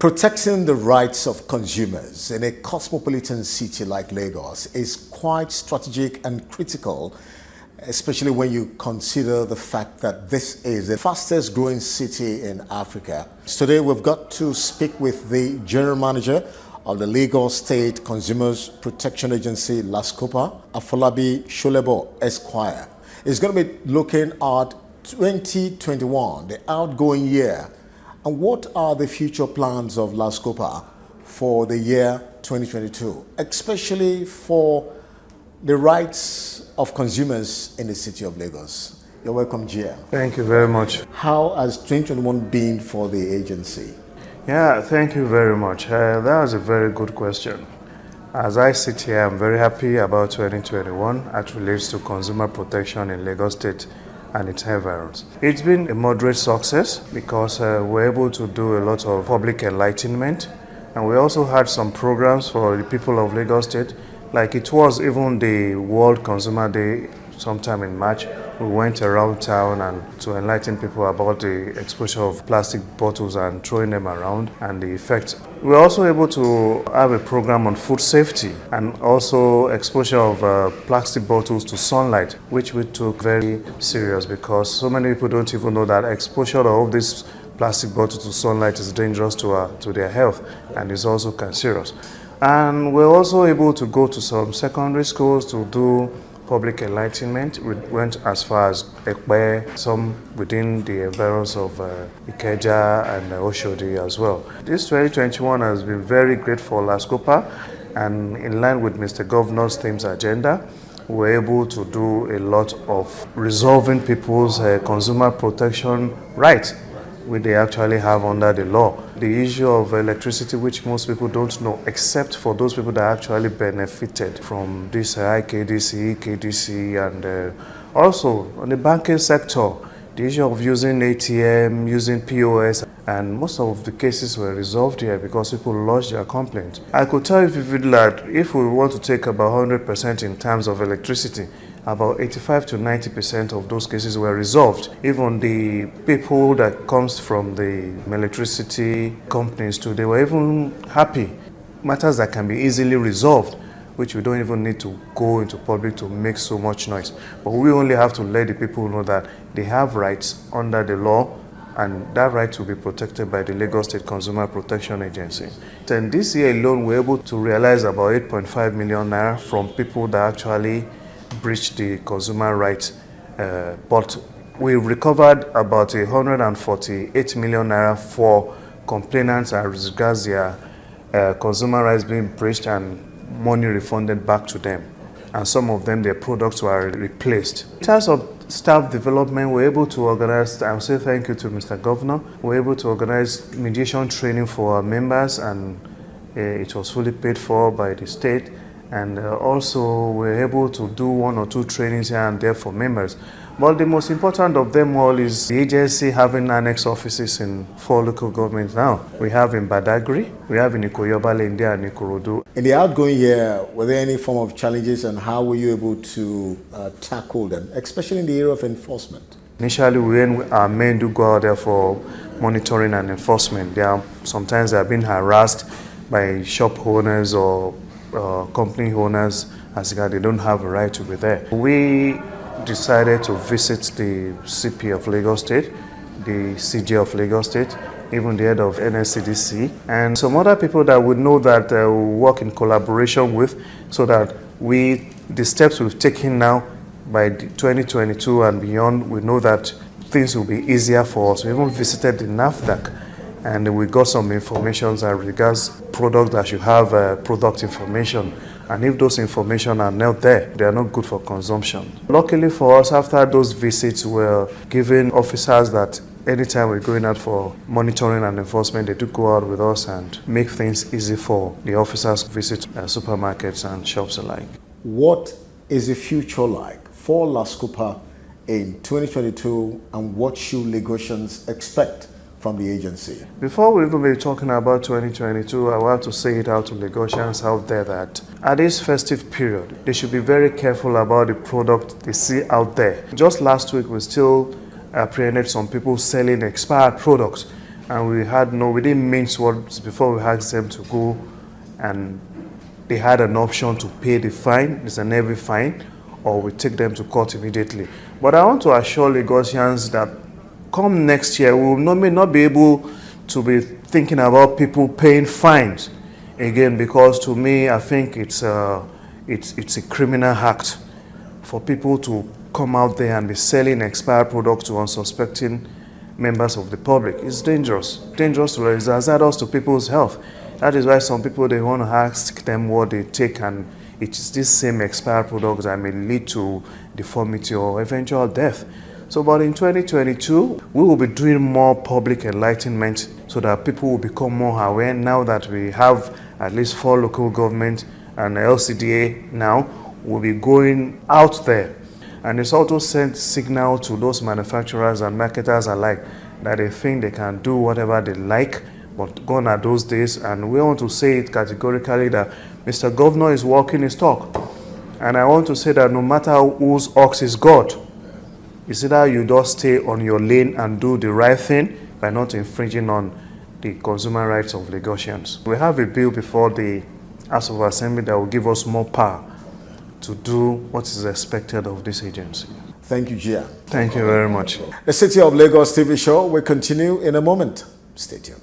Protecting the rights of consumers in a cosmopolitan city like Lagos is quite strategic and critical, especially when you consider the fact that this is the fastest growing city in Africa. Today we've got to speak with the General Manager of the Lagos State Consumers Protection Agency, LASCOPA, Afolabi Sholebo Esquire. It's going to be looking at 2021, the outgoing year. And what are the future plans of LASCOPA for the year 2022, especially for the rights of consumers in the city of Lagos? You're welcome, Gia. Thank you very much. How has 2021 been for the agency? Yeah, thank you very much. That was a very good question. As I sit here, I'm very happy about 2021 as relates to consumer protection in Lagos State and its environs. It's been a moderate success because we're able to do a lot of public enlightenment, and we also had some programs for the people of Lagos State, like it was even the World Consumer Day sometime in March. We went around town and to enlighten people about the exposure of plastic bottles and throwing them around and the effects. We were also able to have a program on food safety and also exposure of plastic bottles to sunlight, which we took very serious because so many people don't even know that exposure of this plastic bottle to sunlight is dangerous to their health and is also cancerous. And we're also able to go to some secondary schools to do public enlightenment. We went as far as Ekpe, some within the environs of Ikeja and Oshodi as well. This 2021 has been very great for LASCOPA, and in line with Mr. Governor's themes agenda, we're able to do a lot of resolving people's consumer protection rights, which they actually have under the law. The issue of electricity, which most people don't know, except for those people that actually benefited from this IKDC, KDC, and also on the banking sector, the issue of using ATM, using POS, and most of the cases were resolved here because people lodged their complaint. I could tell you vividly that if we want to take about 100% in terms of electricity, about 85 to 90% of those cases were resolved. Even the people that comes from the electricity companies too, they were even happy. Matters that can be easily resolved, which we don't even need to go into public to make so much noise. But we only have to let the people know that they have rights under the law, and that right will be protected by the Lagos State Consumer Protection Agency. And this year alone, we're able to realize about 8.5 million naira from people that actually breached the consumer rights, but we recovered about 148 million naira for complainants as regards their consumer rights being breached and money refunded back to them. And some of them, their products were replaced. In terms of staff development, we're able to organize, I'll say thank you to Mr. Governor, we're able to organize mediation training for our members, and it was fully paid for by the state. And also we're able to do one or two trainings here and there for members. But the most important of them all is the agency having annex offices in 4 local governments now. We have in Badagry, we have in Ikoyoba, India, and Ikorodu. In the outgoing year, were there any form of challenges, and how were you able to tackle them, especially in the area of enforcement? Initially, our men do go out there for monitoring and enforcement. Sometimes they are being harassed by shop owners or company owners as they don't have a right to be there. We decided to visit the CP of Lagos State, the CJ of Lagos State, even the head of NSCDC, and some other people that we know that we work in collaboration with, so that the steps we've taken now by 2022 and beyond, we know that things will be easier for us. We even visited the NAFDAC, and we got some information as regards products that should have product information. And if those information are not there, they are not good for consumption. Luckily for us, after those visits, we're giving officers that anytime we're going out for monitoring and enforcement, they do go out with us and make things easy for the officers to visit supermarkets and shops alike. What is the future like for LASCOPA in 2022, and what should Lagosians expect from the agency? Before we even be talking about 2022, I want to say it out to Lagosians out there that at this festive period, they should be very careful about the product they see out there. Just last week, we still apprehended some people selling expired products, and we didn't mince words before we asked them to go, and they had an option to pay the fine. It's an heavy fine, or we take them to court immediately. But I want to assure Lagosians that come next year, may not be able to be thinking about people paying fines again, because to me, I think it's a criminal act for people to come out there and be selling expired products to unsuspecting members of the public. It's dangerous to it's hazardous to people's health. That is why some people, they want to ask them what they take, and it is this same expired product that may lead to deformity or eventual death. So, but in 2022, we will be doing more public enlightenment so that people will become more aware. Now that we have at least 4 local governments and LCDA now, we'll be going out there. And it's also sent signal to those manufacturers and marketers alike that they think they can do whatever they like, but gone are those days. And we want to say it categorically that Mr. Governor is walking his talk. And I want to say that no matter whose ox is God, it's either you just stay on your lane and do the right thing by not infringing on the consumer rights of Lagosians. We have a bill before the House of Assembly that will give us more power to do what is expected of this agency. Thank you, Gia. Thank you very much. The City of Lagos TV show will continue in a moment. Stay tuned.